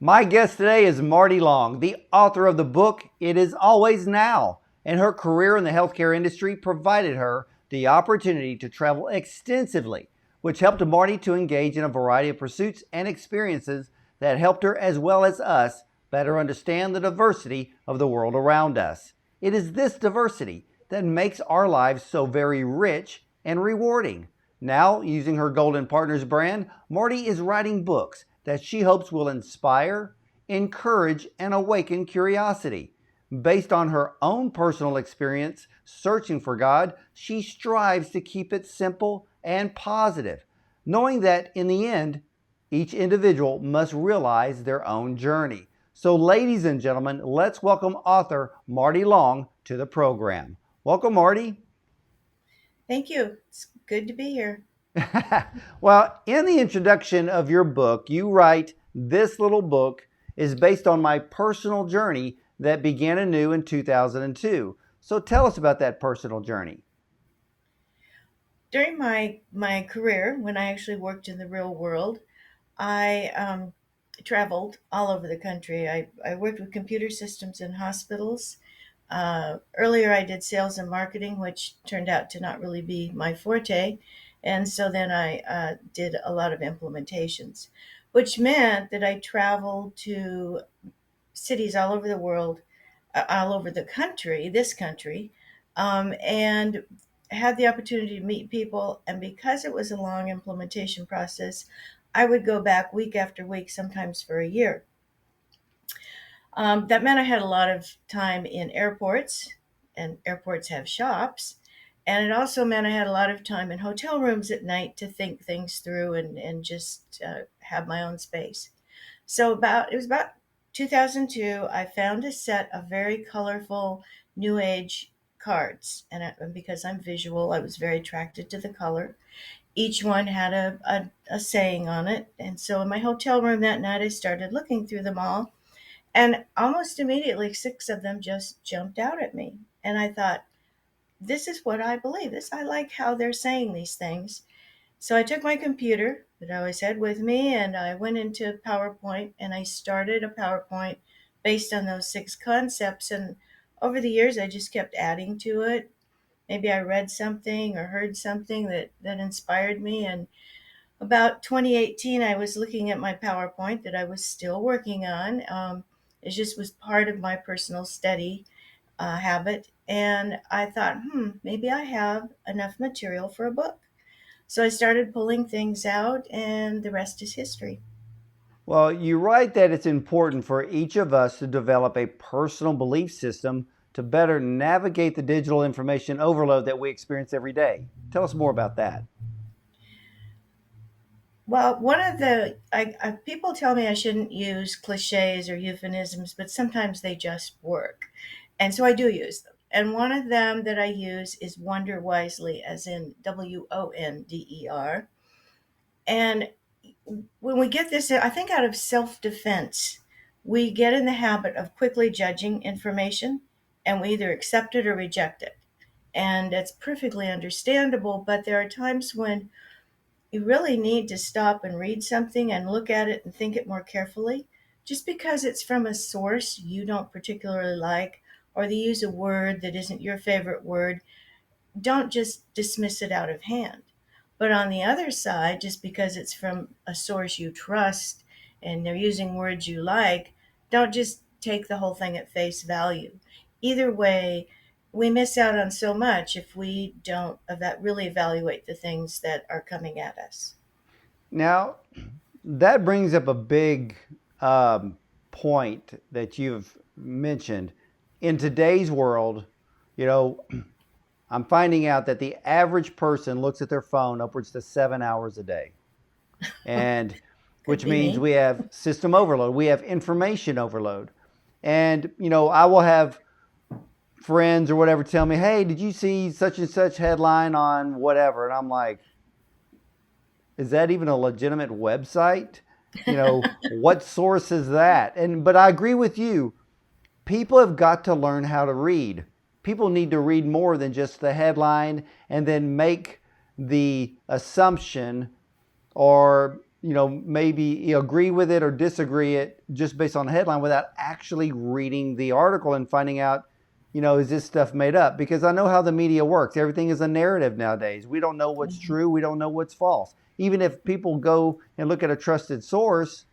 My guest today is Mardi Long, the author of the book It Is Always Now, and her career in the healthcare industry provided her the opportunity to travel extensively, which helped Mardi to engage in a variety of pursuits and experiences that helped her, as well as us, better understand the diversity of the world around us. It is this diversity that makes our lives so very rich and rewarding. Now, using her Golden Partners brand, Mardi is writing books that she hopes will inspire, encourage, and awaken curiosity. Based on her own personal experience searching for God, she strives to keep it simple and positive, knowing that in the end, each individual must realize their own journey. So, ladies and gentlemen, let's welcome author Mardi Long to the program. Welcome, Mardi. Thank you. It's good to be here. Well, in the introduction of your book, you write, "This little book is based on my personal journey that began anew in 2002." So tell us about that personal journey. During my career, when I actually worked in the real world, I traveled all over the country. I worked with computer systems in hospitals. Earlier, I did sales and marketing, which turned out to not really be my forte. And so then I did a lot of implementations, which meant that I traveled to cities all over the world, all over the country, this country, and had the opportunity to meet people. And because it was a long implementation process, I would go back week after week, sometimes for a year. That meant I had a lot of time in airports, and airports have shops. And it also meant I had a lot of time in hotel rooms at night to think things through and just have my own space. So it was about 2002. I found a set of very colorful New Age cards, and because I'm visual, I was very attracted to the color. Each one had a saying on it, and so in my hotel room that night, I started looking through them all, and almost immediately, six of them just jumped out at me, and I thought, "This is what I believe. This I like how they're saying these things." So I took my computer that I always had with me and I went into PowerPoint and I started a PowerPoint based on those six concepts. And over the years, I just kept adding to it. Maybe I read something or heard something that inspired me. And about 2018, I was looking at my PowerPoint that I was still working on. It just was part of my personal study habit. And I thought, maybe I have enough material for a book. So I started pulling things out, and the rest is history. Well, you write that it's important for each of us to develop a personal belief system to better navigate the digital information overload that we experience every day. Tell us more about that. Well, one of people tell me I shouldn't use cliches or euphemisms, but sometimes they just work. And so I do use them. And one of them that I use is wonder wisely, as in WONDER. And when we get this, I think out of self defense, we get in the habit of quickly judging information and we either accept it or reject it. And it's perfectly understandable, but there are times when you really need to stop and read something and look at it and think it more carefully. Just because it's from a source you don't particularly like, or they use a word that isn't your favorite word, don't just dismiss it out of hand. But on the other side, just because it's from a source you trust and they're using words you like, don't just take the whole thing at face value. Either way, we miss out on so much if we don't really evaluate the things that are coming at us. Now, that brings up a big point that you've mentioned. In today's world, you know, I'm finding out that the average person looks at their phone upwards to 7 hours a day. And Could which be means me. we have system overload, we have information overload. And, I will have friends or whatever tell me, "Hey, did you see such and such headline on whatever?" And I'm like, is that even a legitimate website? What source is that? But I agree with you. People have got to learn how to read. People need to read more than just the headline and then make the assumption or maybe agree with it or disagree it just based on the headline without actually reading the article and finding out, is this stuff made up? Because I know how the media works. Everything is a narrative nowadays. We don't know what's Mhm. true. We don't know what's false. Even if people go and look at a trusted source,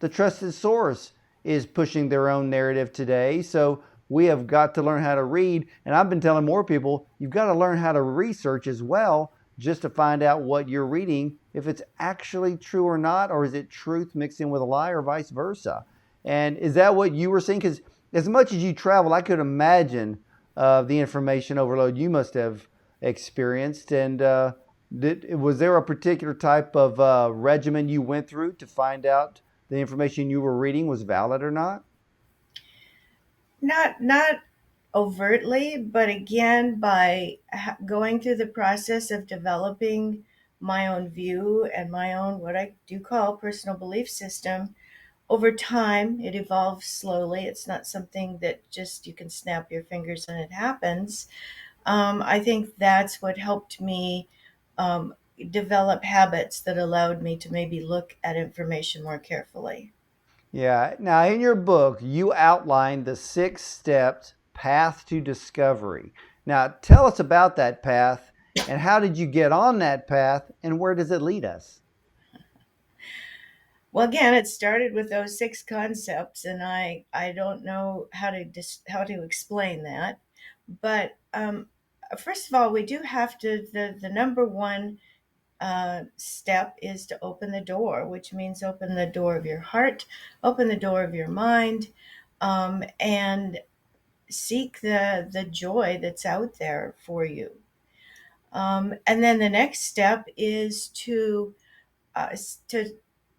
the trusted source is pushing their own narrative today. So we have got to learn how to read. And I've been telling more people, you've got to learn how to research as well, just to find out what you're reading, if it's actually true or not, or is it truth mixed in with a lie, or vice versa. And is that what you were seeing? Because as much as you travel, I could imagine the information overload you must have experienced. And was there a particular type of regimen you went through to find out the information you were reading was valid or not? Not overtly, but again, by going through the process of developing my own view and my own, what I do call, personal belief system. Over time, it evolves slowly. It's not something that just you can snap your fingers and it happens. I think that's what helped me um, develop habits that allowed me to maybe look at information more carefully. Yeah. Now, in your book, you outlined the 6 steps path to discovery. Now, tell us about that path and how did you get on that path and where does it lead us? Well, again, it started with those six concepts, and I don't know how to how to explain that. But first of all, we do have to the number one step is to open the door, which means open the door of your heart, open the door of your mind, and seek the joy that's out there for you. And then the next step is to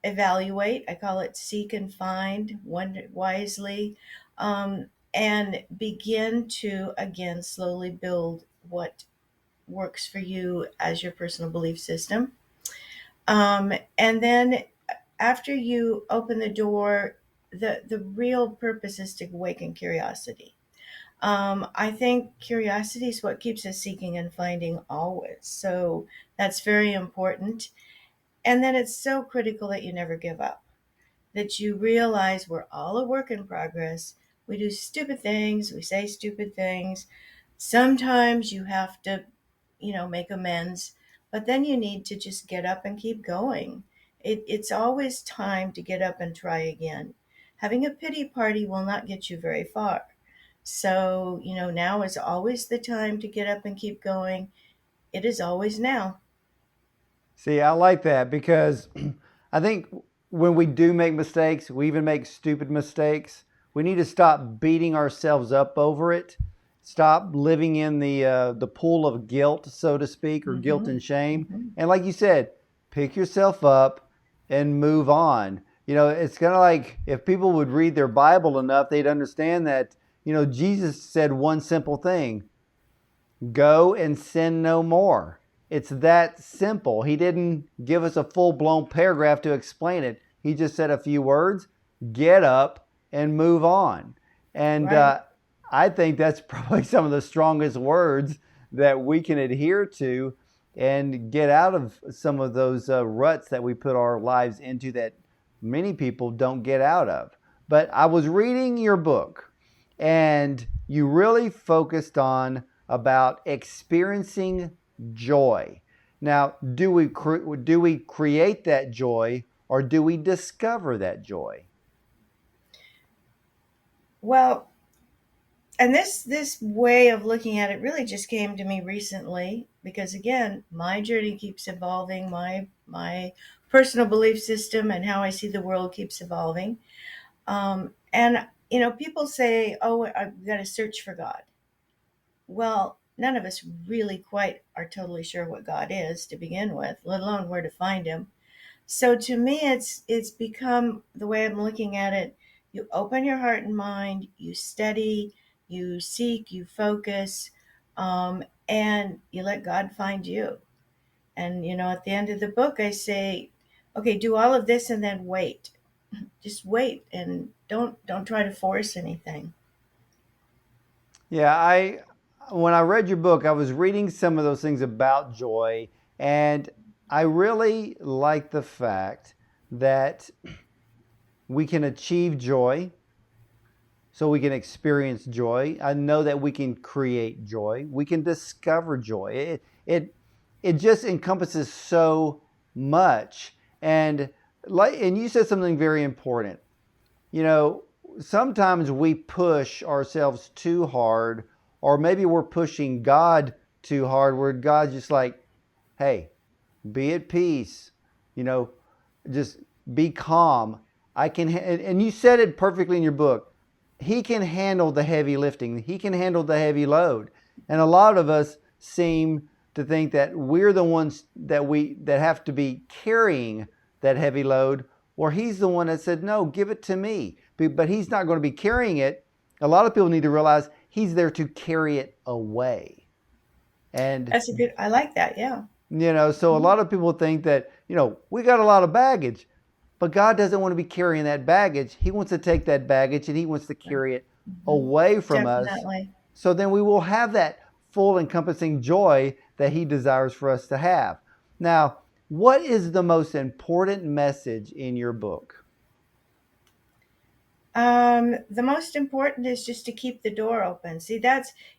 evaluate. I call it seek and find, one wisely, and begin to again slowly build what works for you as your personal belief system. And then after you open the door, the real purpose is to awaken curiosity. I think curiosity is what keeps us seeking and finding always. So that's very important. And then it's so critical that you never give up, that you realize we're all a work in progress. We do stupid things, we say stupid things. Sometimes you have to, make amends, but then you need to just get up and keep going. It's always time to get up and try again. Having a pity party will not get you very far. So, now is always the time to get up and keep going. It is always now. See, I like that because I think when we do make mistakes, we even make stupid mistakes, we need to stop beating ourselves up over it. Stop living in the pool of guilt, so to speak, or guilt Hmm. and shame. Hmm. And like you said, pick yourself up and move on. It's kind of like if people would read their Bible enough, they'd understand that, Jesus said one simple thing: go and sin no more. It's that simple. He didn't give us a full blown paragraph to explain it. He just said a few words: get up and move on. And Right. I think that's probably some of the strongest words that we can adhere to and get out of some of those ruts that we put our lives into that many people don't get out of. But I was reading your book and you really focused on about experiencing joy. Now, do we create that joy or do we discover that joy? Well, and this way of looking at it really just came to me recently because again, my journey keeps evolving, my personal belief system and how I see the world keeps evolving. And people say, "Oh, I've got to search for God." Well, none of us really quite are totally sure what God is to begin with, let alone where to find him. So to me, it's become the way I'm looking at it. You open your heart and mind, you study, you seek, you focus, and you let God find you. And at the end of the book, I say, okay, do all of this and then wait. Just wait and don't try to force anything. Yeah, I when I read your book, I was reading some of those things about joy, and I really like the fact. that we can achieve joy, so we can experience joy. I know that we can create joy. We can discover joy. It just encompasses so much. And you said something very important. You know, sometimes we push ourselves too hard, or maybe we're pushing God too hard, where God's just like, hey, be at peace, you know, just be calm. And you said it perfectly in your book. He can handle the heavy lifting, he can handle the heavy load. And a lot of us seem to think that we're the ones that have to be carrying that heavy load, or he's the one that said, no, give it to me. But he's not going to be carrying it. A lot of people need to realize he's there to carry it away. And That's a good. I like that. Yeah. so a Mhm. lot of people think that, we got a lot of baggage, but God doesn't want to be carrying that baggage. He wants to take that baggage and he wants to Right. carry it Mhm. away from us. Definitely. So then we will have that full encompassing joy that he desires for us to have. Now, what is the most important message in your book? The most important is just to keep the door open. See,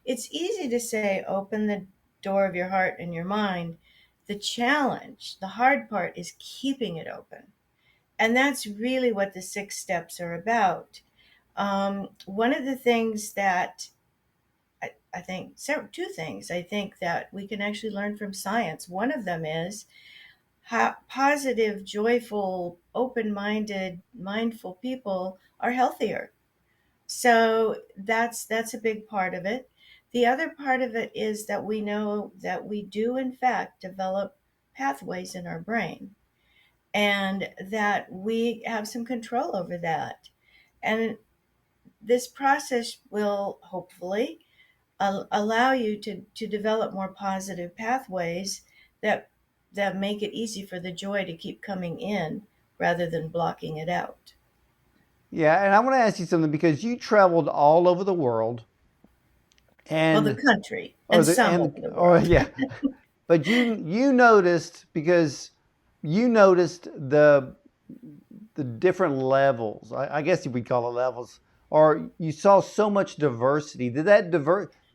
it's easy to say open the door of your heart and your mind. The challenge, the hard part is keeping it open. And that's really what the 6 steps are about. One of the things that I think, two things I think that we can actually learn from science. One of them is how positive, joyful, open minded, mindful people are healthier. So that's a big part of it. The other part of it is that we know that we do in fact develop pathways in our brain and that we have some control over that. And this process will hopefully allow you to develop more positive pathways that that make it easy for the joy to keep coming in rather than blocking it out. Yeah, and I want to ask you something because you traveled all over the world Well, the and country or and the some and over the or world. yeah, but you noticed because you noticed the different levels. I guess we call it levels. Or you saw so much diversity.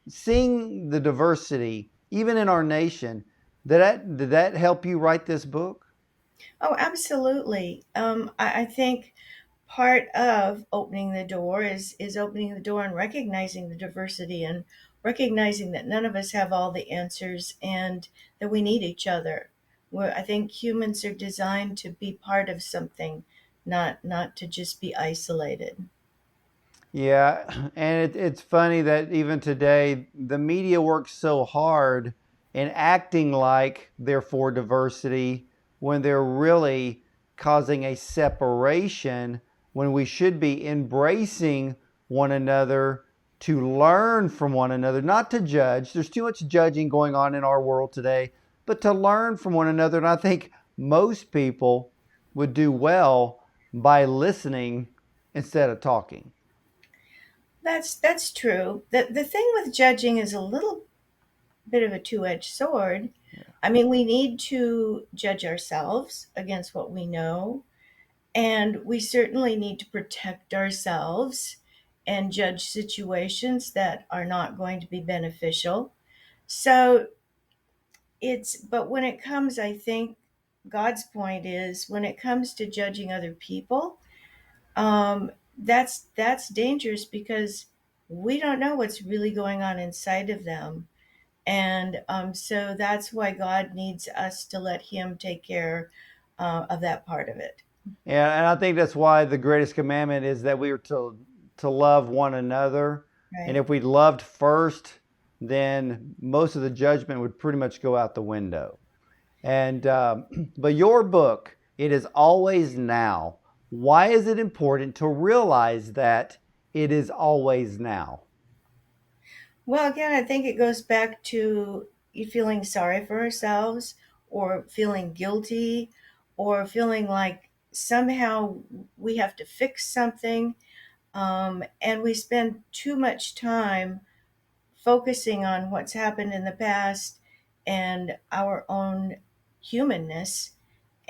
Seeing the diversity, even in our nation, did that help you write this book? Oh, absolutely. I think part of opening the door is opening the door and recognizing the diversity and recognizing that none of us have all the answers and that we need each other. Where I think humans are designed to be part of something, not to just be isolated. Yeah, and it's funny that even today the media works so hard in acting like they're for diversity when they're really causing a separation when we should be embracing one another to learn from one another, not to judge. There's too much judging going on in our world today, but to learn from one another. And I think most people would do well by listening instead of talking. That's true. The thing with judging is a little bit of a two-edged sword. I mean, we need to judge ourselves against what we know, and we certainly need to protect ourselves and judge situations that are not going to be beneficial. So but when it comes, I think God's point is when it comes to judging other people, that's dangerous because we don't know what's really going on inside of them. And so that's why God needs us to let Him take care of that part of it. And I think that's why the greatest commandment is that we are to love one another. And Right. if we loved first, then most of the judgment would pretty much go out the window. And but your book, it is always now. Why is it important to realize that it is always now? Well, again, I think it goes back to you feeling sorry for ourselves or feeling guilty or feeling like somehow we have to fix something. And we spend too much time focusing on what's happened in the past and our own humanness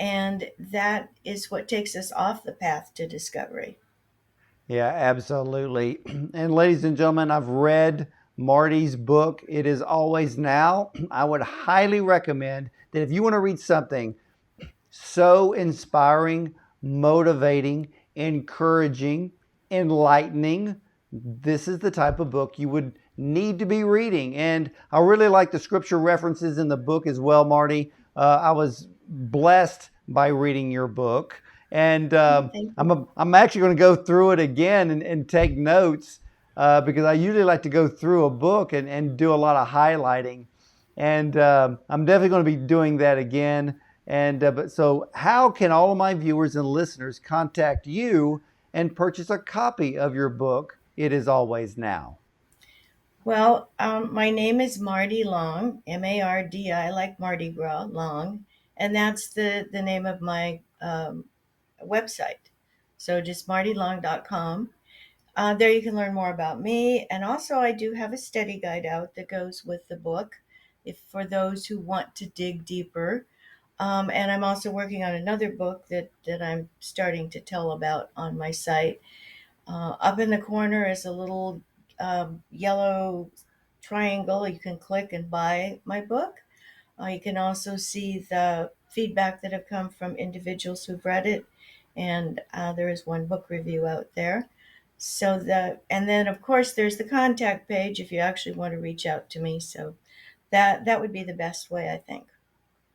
And that is what takes us off the path to discovery. Yeah, absolutely. And ladies and gentlemen, I've read Marty's book, It Is Always Now. I would highly recommend that if you want to read something so inspiring, motivating, encouraging, enlightening, this is the type of book you would need to be reading. And I really like the scripture references in the book as well, Marty. I was blessed by reading your book. And Oh, thank you. I'm actually going to go through it again and take notes because I usually like to go through a book and do a lot of highlighting. And I'm definitely going to be doing that again. And but so, how can all of my viewers and listeners contact you and purchase a copy of your book, It Is Always Now? Well, my name is Mardi Long, Mardi, like Mardi Gras, Long, and that's the name of my website. So just mardilong.com. There you can learn more about me, and also I do have a study guide out that goes with the book, if for those who want to dig deeper. And I'm also working on another book that I'm starting to tell about on my site. Up in the corner is a little yellow triangle. You can click and buy my book. You can also see the feedback that have come from individuals who've read it, and there is one book review out there. And then of course there's the contact page if you actually want to reach out to me. So that would be the best way, I think.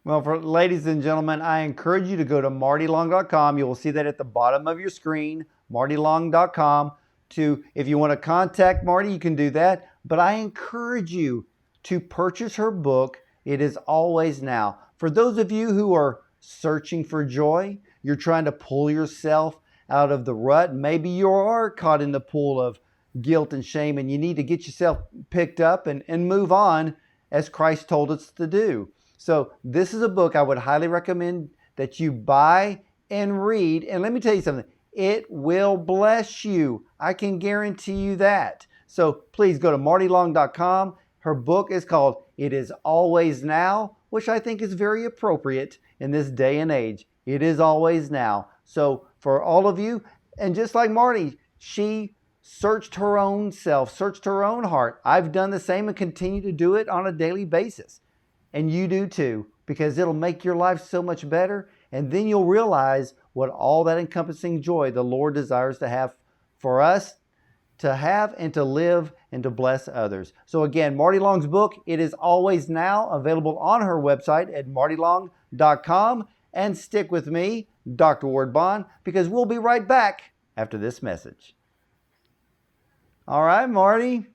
Well, for ladies and gentlemen, I encourage you to go to mardilong.com. You will see that at the bottom of your screen, mardilong.com. If you want to contact Marty, you can do that. But I encourage you to purchase her book, It Is Always Now. For those of you who are searching for joy, you're trying to pull yourself out of the rut. Maybe you are caught in the pool of guilt and shame, and you need to get yourself picked up and move on as Christ told us to do. So this is a book I would highly recommend that you buy and read. And let me tell you something, it will bless you. I can guarantee you that. So please go to mardilong.com. Her book is called It Is Always Now, which I think is very appropriate in this day and age. It is always now. So for all of you, and just like Marty, she searched her own self, searched her own heart. I've done the same and continue to do it on a daily basis. And you do too, because it'll make your life so much better. And then you'll realize what all that encompassing joy the Lord desires to have for us to have and to live and to bless others. So again, Mardi Long's book, It Is Always Now, available on her website at mardilong.com. And stick with me, Dr. Ward Bond, because we'll be right back after this message. All right, Marty.